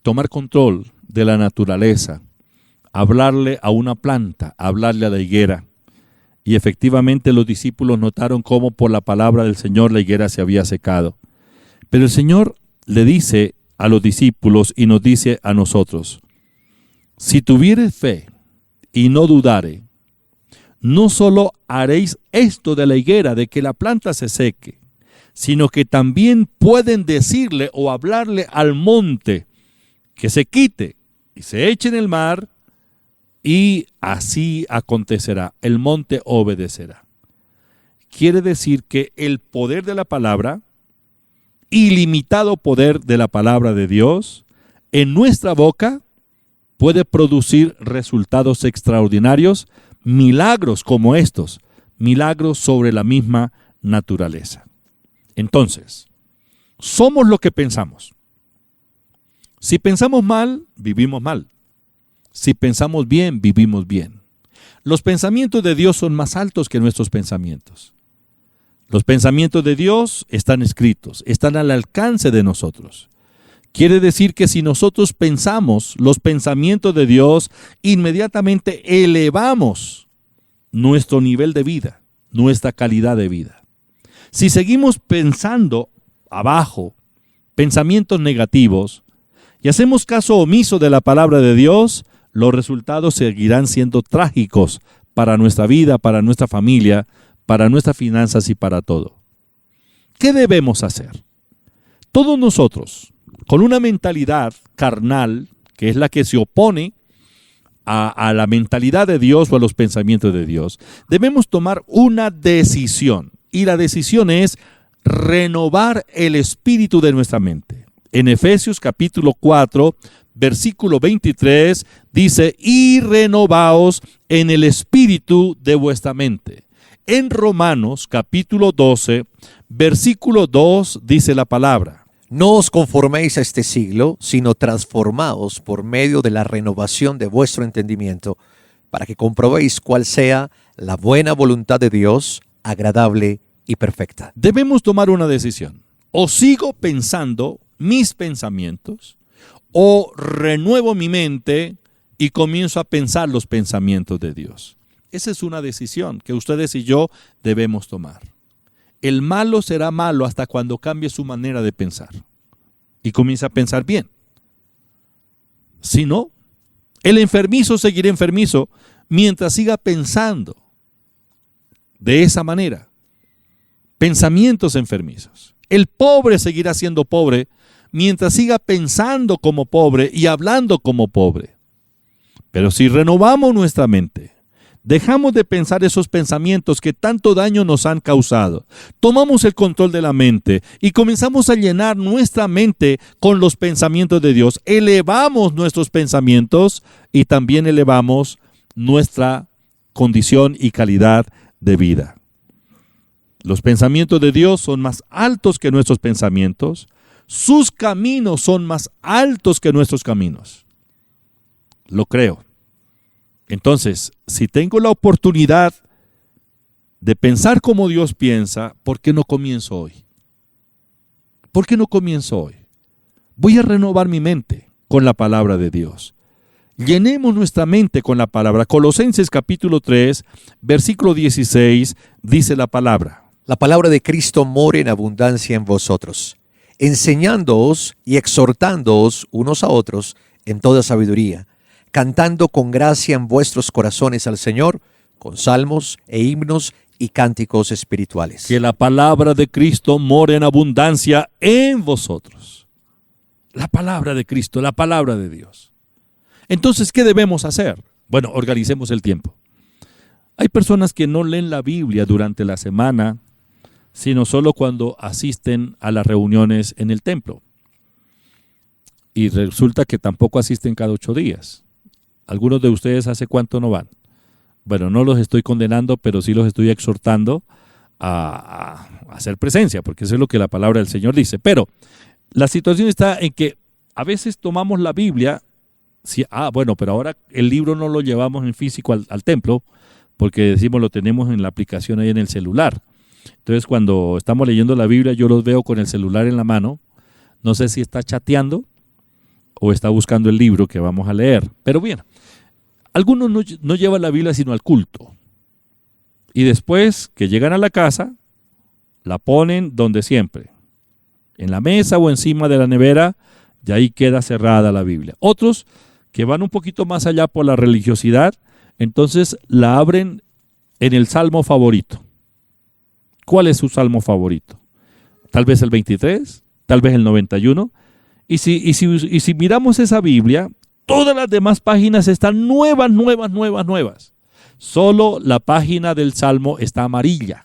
tomar control de la naturaleza, hablarle a una planta, hablarle a la higuera. Y efectivamente los discípulos notaron cómo por la palabra del Señor la higuera se había secado. Pero el Señor le dice a los discípulos y nos dice a nosotros: si tuvieres fe y no dudare, no solo haréis esto de la higuera, de que la planta se seque, sino que también pueden decirle o hablarle al monte que se quite y se eche en el mar, y así acontecerá. El monte obedecerá. Quiere decir que el poder de la palabra, ilimitado poder de la palabra de Dios, en nuestra boca puede producir resultados extraordinarios, milagros como estos, milagros sobre la misma naturaleza. Entonces, somos lo que pensamos. Si pensamos mal, vivimos mal. Si pensamos bien, vivimos bien. Los pensamientos de Dios son más altos que nuestros pensamientos. Los pensamientos de Dios están escritos, están al alcance de nosotros. Quiere decir que si nosotros pensamos los pensamientos de Dios, inmediatamente elevamos nuestro nivel de vida, nuestra calidad de vida. Si seguimos pensando abajo, pensamientos negativos, y hacemos caso omiso de la palabra de Dios, los resultados seguirán siendo trágicos para nuestra vida, para nuestra familia, para nuestras finanzas y para todo. ¿Qué debemos hacer? Todos nosotros, con una mentalidad carnal, que es la que se opone a la mentalidad de Dios o a los pensamientos de Dios, debemos tomar una decisión. Y la decisión es renovar el espíritu de nuestra mente. En Efesios capítulo 4, versículo 23, dice: y renovaos en el espíritu de vuestra mente. En Romanos capítulo 12, versículo 2, dice la palabra: No os conforméis a este siglo, sino transformaos por medio de la renovación de vuestro entendimiento, para que comprobéis cuál sea la buena voluntad de Dios, agradable y perfecta. Debemos tomar una decisión. O sigo pensando mis pensamientos, o renuevo mi mente y comienzo a pensar los pensamientos de Dios. Esa es una decisión que ustedes y yo debemos tomar. El malo será malo hasta cuando cambie su manera de pensar y comience a pensar bien. Si no, el enfermizo seguirá enfermizo mientras siga pensando de esa manera. Pensamientos enfermizos. El pobre seguirá siendo pobre mientras siga pensando como pobre y hablando como pobre. Pero si renovamos nuestra mente, dejamos de pensar esos pensamientos que tanto daño nos han causado, tomamos el control de la mente y comenzamos a llenar nuestra mente con los pensamientos de Dios, elevamos nuestros pensamientos y también elevamos nuestra condición y calidad de vida. Los pensamientos de Dios son más altos que nuestros pensamientos. Sus caminos son más altos que nuestros caminos. Lo creo. Entonces, si tengo la oportunidad de pensar como Dios piensa, ¿por qué no comienzo hoy? ¿Por qué no comienzo hoy? Voy a renovar mi mente con la palabra de Dios. Llenemos nuestra mente con la palabra. Colosenses capítulo 3, versículo 16, dice la palabra. La palabra de Cristo more en abundancia en vosotros, enseñándoos y exhortándoos unos a otros en toda sabiduría, cantando con gracia en vuestros corazones al Señor, con salmos e himnos y cánticos espirituales. Que la palabra de Cristo more en abundancia en vosotros. La palabra de Cristo, la palabra de Dios. Entonces, ¿qué debemos hacer? Bueno, organicemos el tiempo. Hay personas que no leen la Biblia durante la semana, sino solo cuando asisten a las reuniones en el templo. Y resulta que tampoco asisten cada 8 días. Algunos de ustedes ¿hace cuánto no van? Bueno, no los estoy condenando, pero sí los estoy exhortando a hacer presencia, porque eso es lo que la palabra del Señor dice. Pero la situación está en que a veces tomamos la Biblia. Sí, bueno, pero ahora el libro no lo llevamos en físico al templo, porque decimos lo tenemos en la aplicación ahí en el celular. Entonces cuando estamos leyendo la Biblia yo los veo con el celular en la mano. No sé si está chateando o está buscando el libro que vamos a leer. Pero bien, algunos no llevan la Biblia sino al culto. Y después que llegan a la casa, la ponen donde siempre, en la mesa o encima de la nevera, y ahí queda cerrada la Biblia. Otros que van un poquito más allá por la religiosidad, entonces la abren en el salmo favorito. ¿Cuál es su salmo favorito? Tal vez el 23, tal vez el 91. Y si miramos esa Biblia, todas las demás páginas están nuevas. Solo la página del salmo está amarilla,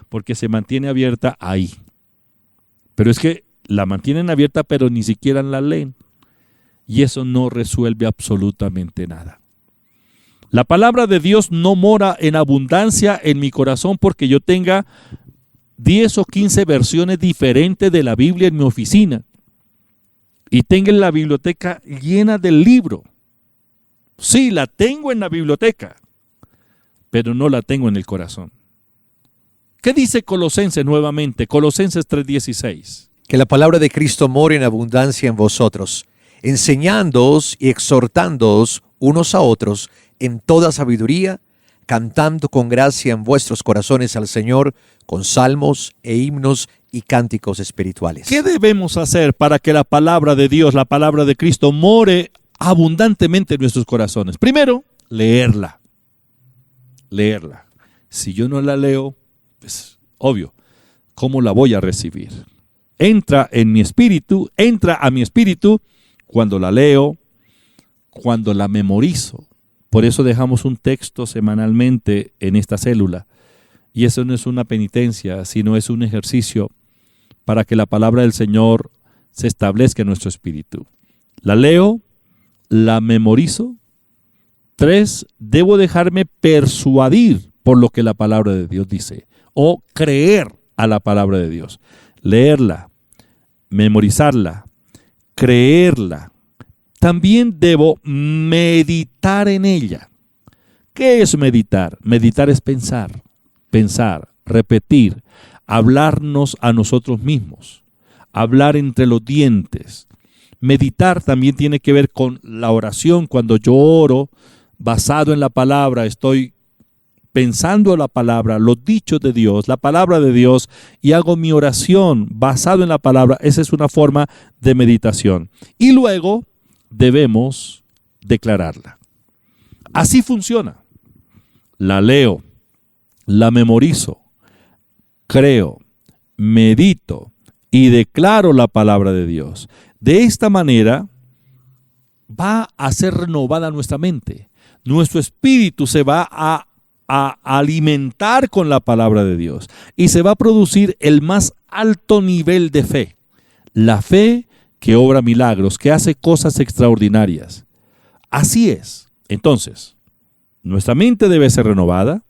porque se mantiene abierta ahí. Pero es que la mantienen abierta, pero ni siquiera la leen. Y eso no resuelve absolutamente nada. La palabra de Dios no mora en abundancia en mi corazón porque yo tenga 10 o 15 versiones diferentes de la Biblia en mi oficina y tenga la biblioteca llena del libro. Sí, la tengo en la biblioteca, pero no la tengo en el corazón. ¿Qué dice Colosenses nuevamente? Colosenses 3:16. Que la palabra de Cristo more en abundancia en vosotros, enseñándoos y exhortándoos unos a otros en toda sabiduría, cantando con gracia en vuestros corazones al Señor, con salmos e himnos y cánticos espirituales. ¿Qué debemos hacer para que la palabra de Dios, la palabra de Cristo, more abundantemente en nuestros corazones? Primero, leerla. Si yo no la leo, pues obvio, ¿cómo la voy a recibir? Entra a mi espíritu cuando la leo, cuando la memorizo. Por eso dejamos un texto semanalmente en esta célula. Y eso no es una penitencia, sino es un ejercicio para que la palabra del Señor se establezca en nuestro espíritu. La leo, la memorizo. 3, debo dejarme persuadir por lo que la palabra de Dios dice, o creer a la palabra de Dios. Leerla, memorizarla, creerla. También debo meditar en ella. ¿Qué es meditar? Meditar es pensar, repetir, hablarnos a nosotros mismos, hablar entre los dientes. Meditar también tiene que ver con la oración. Cuando yo oro, basado en la palabra, estoy pensando la palabra, los dichos de Dios, la palabra de Dios, y hago mi oración basado en la palabra. Esa es una forma de meditación. Y luego debemos declararla. Así funciona. La leo, la memorizo, creo, medito y declaro la palabra de Dios. De esta manera va a ser renovada nuestra mente. Nuestro espíritu se va a alimentar con la palabra de Dios y se va a producir el más alto nivel de fe. La fe que obra milagros, que hace cosas extraordinarias. Así es. Entonces, nuestra mente debe ser renovada.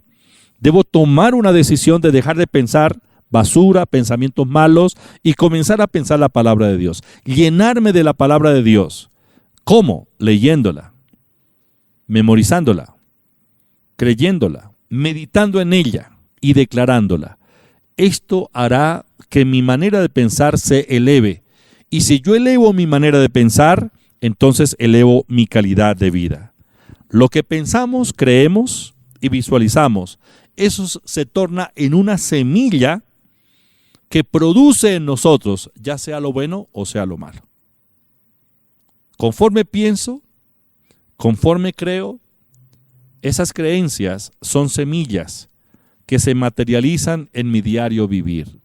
Debo tomar una decisión de dejar de pensar basura, pensamientos malos y comenzar a pensar la palabra de Dios. Llenarme de la palabra de Dios. ¿Cómo? Leyéndola. memorizándola, creyéndola, meditando en ella y declarándola. Esto hará que mi manera de pensar se eleve. Y si yo elevo mi manera de pensar, entonces elevo mi calidad de vida. Lo que pensamos, creemos y visualizamos, eso se torna en una semilla que produce en nosotros, ya sea lo bueno o sea lo malo. Conforme pienso, conforme creo, esas creencias son semillas que se materializan en mi diario vivir.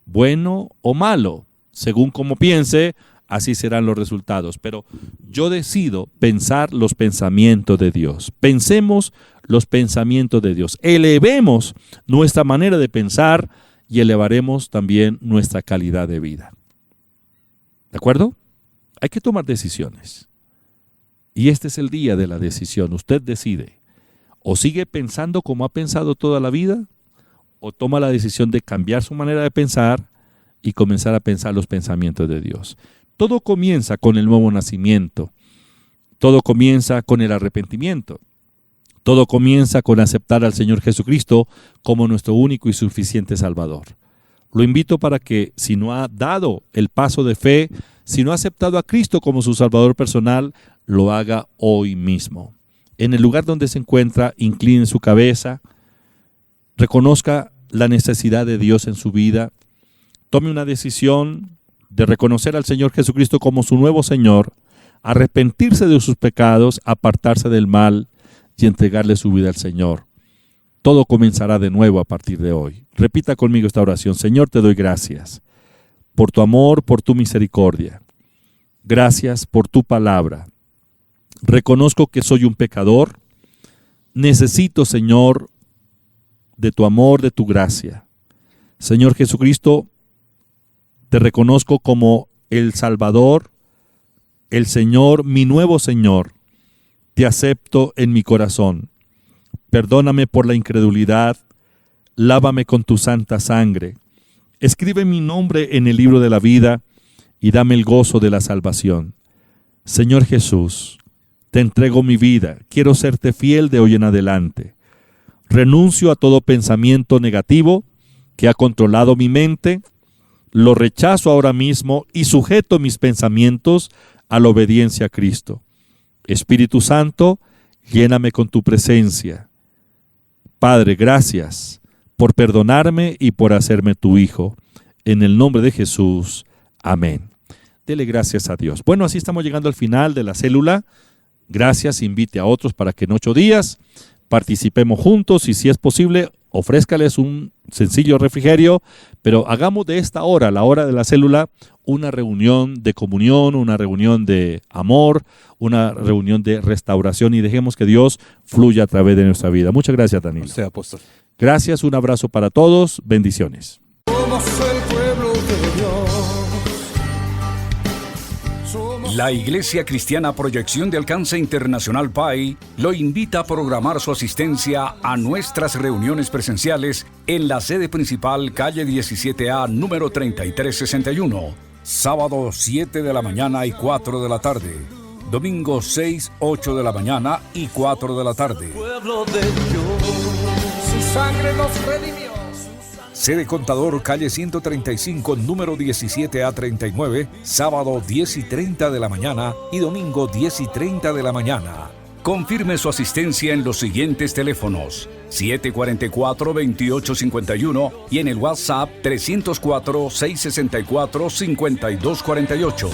Bueno o malo, según como piense, así serán los resultados. Pero yo decido pensar los pensamientos de Dios. Pensemos los pensamientos de Dios. Elevemos nuestra manera de pensar y elevaremos también nuestra calidad de vida. ¿De acuerdo? Hay que tomar decisiones. Y este es el día de la decisión. Usted decide. O sigue pensando como ha pensado toda la vida, o toma la decisión de cambiar su manera de pensar y comenzar a pensar los pensamientos de Dios. Todo comienza con el nuevo nacimiento. Todo comienza con el arrepentimiento. Todo comienza con aceptar al Señor Jesucristo como nuestro único y suficiente Salvador. Lo invito para que, si no ha dado el paso de fe, si no ha aceptado a Cristo como su Salvador personal, lo haga hoy mismo. En el lugar donde se encuentra, incline su cabeza, reconozca la necesidad de Dios en su vida, tome una decisión de reconocer al Señor Jesucristo como su nuevo Señor, arrepentirse de sus pecados, apartarse del mal y entregarle su vida al Señor. Todo comenzará de nuevo a partir de hoy. Repita conmigo esta oración. Señor, te doy gracias por tu amor, por tu misericordia. Gracias por tu palabra. Reconozco que soy un pecador. Necesito, Señor, de tu amor, de tu gracia. Señor Jesucristo, te reconozco como el Salvador, el Señor, mi nuevo Señor. Te acepto en mi corazón. Perdóname por la incredulidad. Lávame con tu santa sangre. Escribe mi nombre en el libro de la vida y dame el gozo de la salvación. Señor Jesús, te entrego mi vida. Quiero serte fiel de hoy en adelante. Renuncio a todo pensamiento negativo que ha controlado mi mente. Lo rechazo ahora mismo y sujeto mis pensamientos a la obediencia a Cristo. Espíritu Santo, lléname con tu presencia. Padre, gracias por perdonarme y por hacerme tu hijo. En el nombre de Jesús. Amén. Dele gracias a Dios. Bueno, así estamos llegando al final de la célula. Gracias, invite a otros para que en 8 días participemos juntos y si es posible, ofrézcales un sencillo refrigerio, pero hagamos de esta hora, la hora de la célula, una reunión de comunión, una reunión de amor, una reunión de restauración y dejemos que Dios fluya a través de nuestra vida. Muchas gracias, Danilo. Usted, apóstol. Gracias, un abrazo para todos, bendiciones. Somos el pueblo de Dios. La Iglesia Cristiana Proyección de Alcance Internacional PAI lo invita a programar su asistencia a nuestras reuniones presenciales en la sede principal, calle 17A, número 3361. Sábado 7 de la mañana y 4 de la tarde. Domingo 6, 8 de la mañana y 4 de la tarde. Pueblo de Dios. Su sangre nos redimió. Sede Contador, calle 135, número 17A39, sábado 10 y 30 de la mañana y domingo 10 y 30 de la mañana. Confirme su asistencia en los siguientes teléfonos: 744-2851 y en el WhatsApp 304-664-5248.